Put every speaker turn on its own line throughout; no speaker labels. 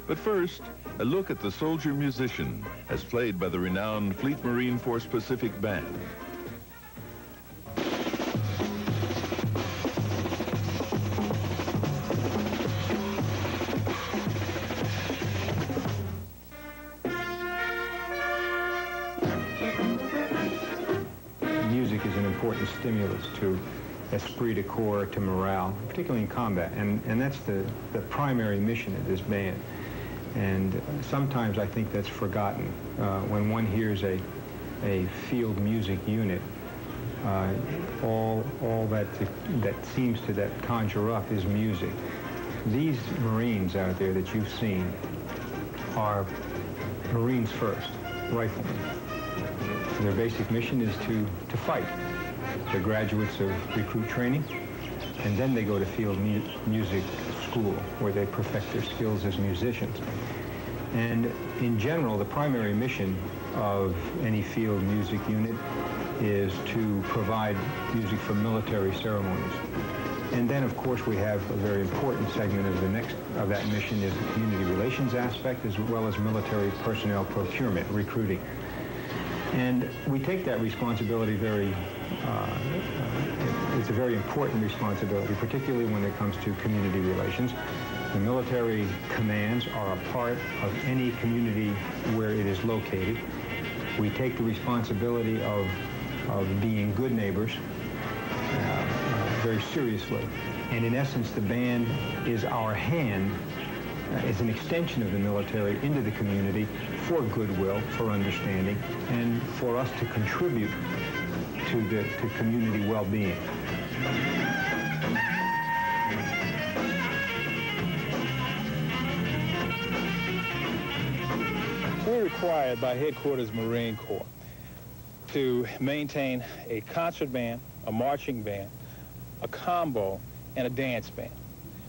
But first, a look at the soldier musician as played by the renowned Fleet Marine Force Pacific Band.
Music is an important stimulus to esprit de corps, to morale, particularly in combat, and that's the primary mission of this band. And sometimes I think that's forgotten. When one hears a field music unit, all that seems to conjure up is music. These Marines out there that you've seen are Marines first, riflemen. Their basic mission is to fight. They're graduates of recruit training, and then they go to field music school, where they perfect their skills as musicians. And in general, the primary mission of any field music unit is to provide music for military ceremonies. And then, of course, we have a very important segment of that mission is the community relations aspect, as well as military personnel procurement, recruiting. And we take that responsibility it's a very important responsibility, particularly when it comes to community relations. The military commands are a part of any community where it is located. We take the responsibility of being good neighbors very seriously. And in essence, the band is our hand, is an extension of the military into the community for goodwill, for understanding, and for us to contribute to community well-being.
We're required by Headquarters Marine Corps to maintain a concert band, a marching band, a combo, and a dance band.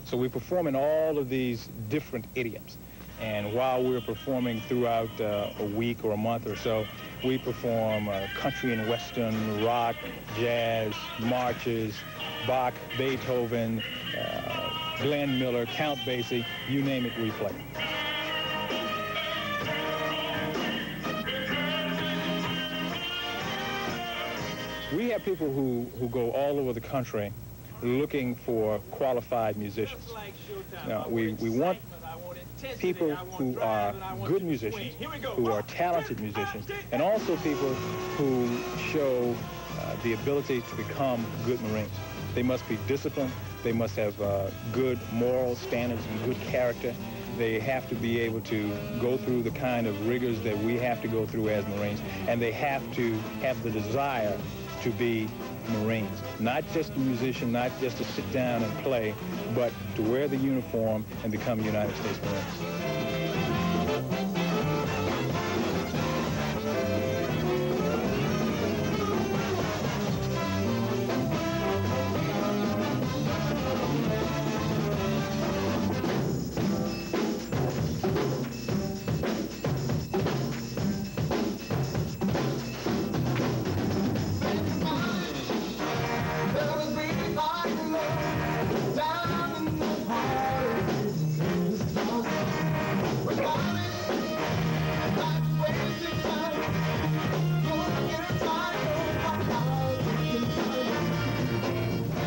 So we perform in all of these different idioms. And while we're performing throughout a week or a month or so, we perform country and western, rock, jazz, marches, Bach, Beethoven, Glenn Miller, Count Basie, you name it, we play. We have people who go all over the country looking for qualified musicians. Now, we want people who are good musicians, who are talented musicians, and also people who show the ability to become good Marines. They must be disciplined, they must have good moral standards and good character. They have to be able to go through the kind of rigors that we have to go through as Marines, and they have to have the desire to be Marines. Not just a musician, not just to sit down and play, but to wear the uniform and become United States Marines.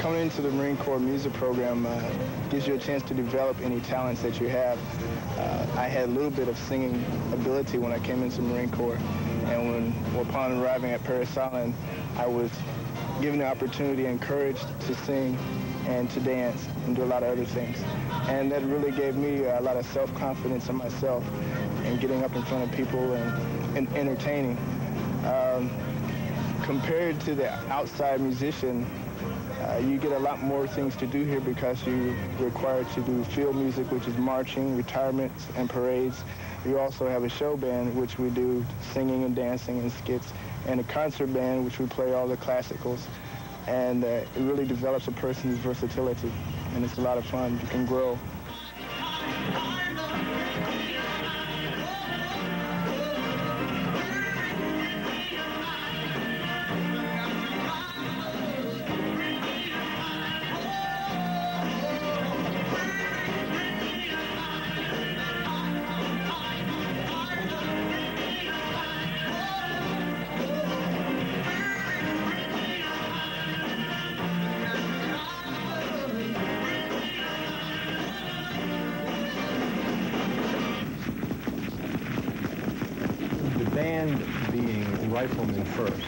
Coming into the Marine Corps music program gives you a chance to develop any talents that you have. I had a little bit of singing ability when I came into the Marine Corps, and upon arriving at Parris Island, I was given the opportunity and encouraged to sing and to dance and do a lot of other things. And that really gave me a lot of self-confidence in myself and getting up in front of people and entertaining. Compared to the outside musician, you get a lot more things to do here because you're required to do field music, which is marching, retirements, and parades. You also have a show band, which we do singing and dancing and skits, and a concert band, which we play all the classicals. And it really develops a person's versatility, and it's a lot of fun. You can grow.
band being riflemen first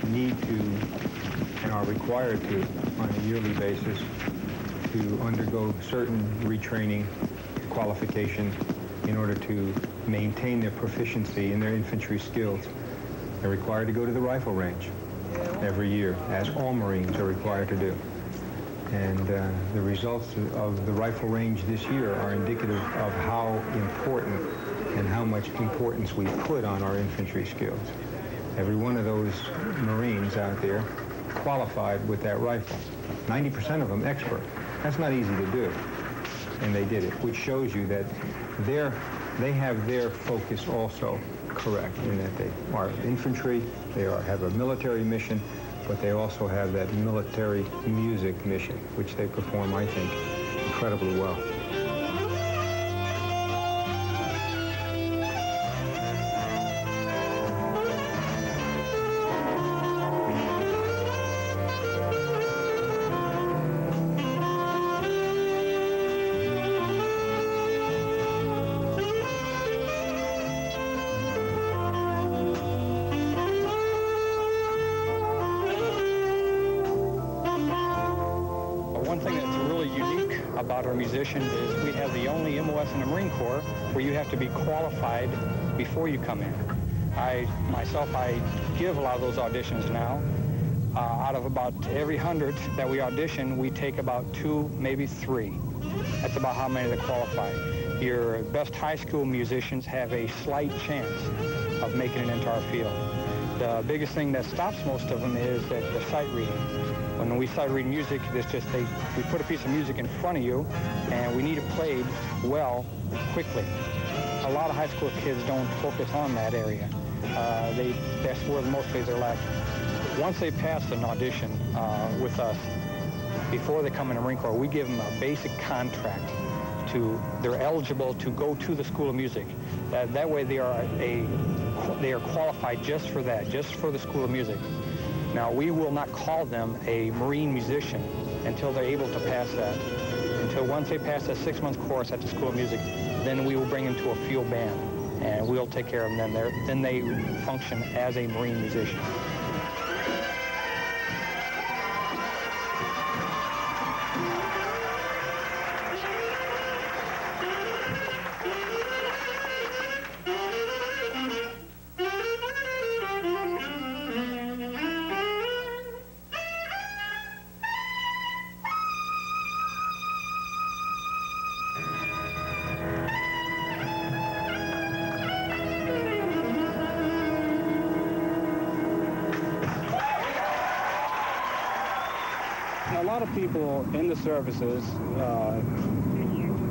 need to and are required to, on a yearly basis, to undergo certain retraining, qualification in order to maintain their proficiency in their infantry skills. They're required to go to the rifle range every year, as all Marines are required to do. And the results of the rifle range this year are indicative of how important and how much importance we put on our infantry skills. Every one of those Marines out there qualified with that rifle. 90% of them expert. That's not easy to do. And they did it, which shows you that they have their focus also correct in that they are infantry, they have a military mission, but they also have that military music mission, which they perform, I think, incredibly well.
About our musicians is we have the only MOS in the Marine Corps where you have to be qualified before you come in. I give a lot of those auditions now. Out of about every 100 that we audition, we take about 2, maybe 3. That's about how many that qualify. Your best high school musicians have a slight chance of making it into our field. The biggest thing that stops most of them is that the sight reading. When we sight read music, it's just we put a piece of music in front of you, and we need it played well, quickly. A lot of high school kids don't focus on that area. That's where mostly they're lacking. Once they pass an audition with us, before they come in the Marine Corps, we give them a basic contract. They're eligible to go to the School of Music. That way they are qualified just for that, just for the School of Music. Now, we will not call them a Marine musician until they're able to pass that. Until once they pass that 6-month course at the School of Music, then we will bring them to a field band, and we'll take care of them then. Then they function as a Marine musician. A lot of people in the services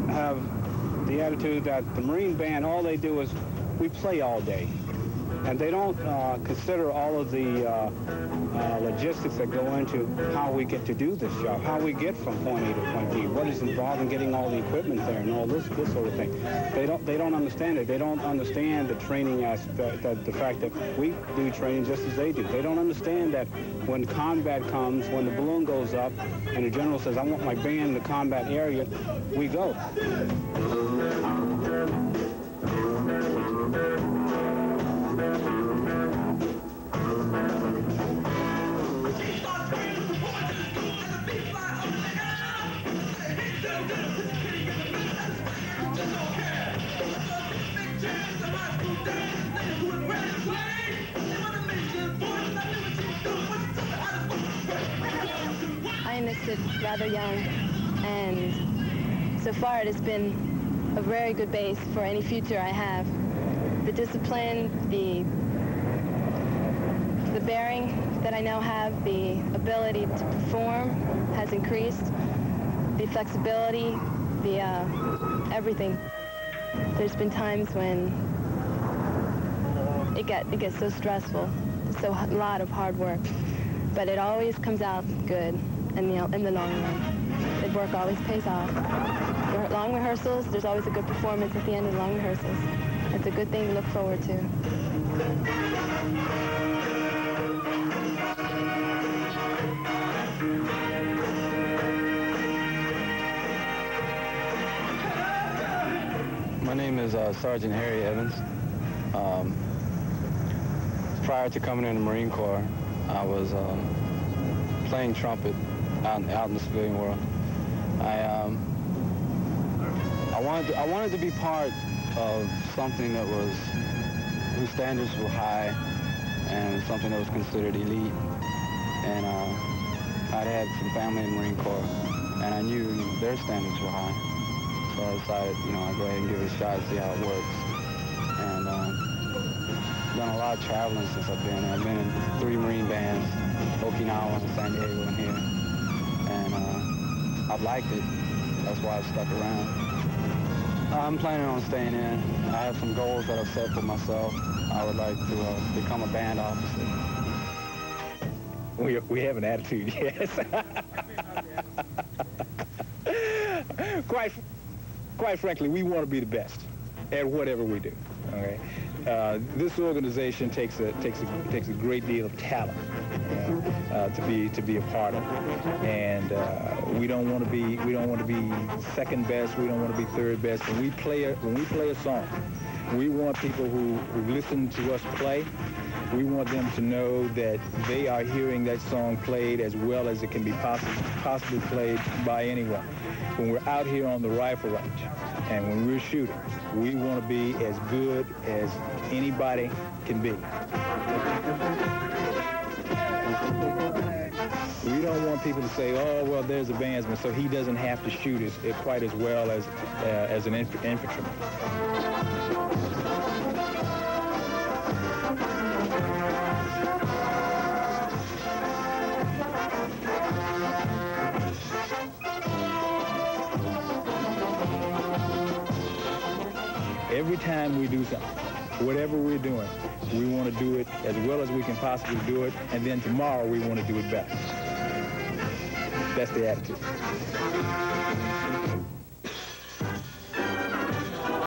have the attitude that the Marine Band, all they do is we play all day. And they don't consider all of the logistics that go into how we get to do this job, how we get from point A to point B, what is involved in getting all the equipment there and all this sort of thing. They don't understand it. They don't understand the training aspect, the fact that we do training just as they do. They don't understand that when combat comes, when the balloon goes up and the general says, I want my band in the combat area, we go.
I enlisted rather young, and so far it has been a very good base for any future I have. The discipline, the bearing that I now have, the ability to perform has increased, the flexibility, the everything. There's been times when it gets so stressful, so a lot of hard work, but it always comes out good in the long run. The work always pays off. Long rehearsals, there's always a good performance at the end of long rehearsals. It's a good thing to look forward to.
My name is Sergeant Harry Evans. Prior to coming in the Marine Corps, I was playing trumpet out in the civilian world. I wanted to be part of something that was whose standards were high and something that was considered elite. And I'd had some family in the Marine Corps, and I knew, their standards were high. So I decided, I'd go ahead and give it a shot and see how it works. And done a lot of traveling since I've been here. I've been in 3 Marine bands, Okinawa, San Diego, and here. And I've liked it. That's why I stuck around. I'm planning on staying in. I have some goals that I've set for myself. I would like to become a band officer.
We have an attitude, yes. Quite frankly, we want to be the best at whatever we do. Okay, this organization takes a great deal of talent to be a part of, and we don't want to be second best. We don't want to be third best. When we play a song, we want people who listen to us play. We want them to know that they are hearing that song played as well as it can be possibly played by anyone. When we're out here on the rifle range and when we're shooting, we want to be as good as anybody can be. We don't want people to say, oh, well, there's a bandsman, so he doesn't have to shoot quite as well as an infantryman. Every time we do something, whatever we're doing, we want to do it as well as we can possibly do it, and then tomorrow we want to do it better. That's the attitude.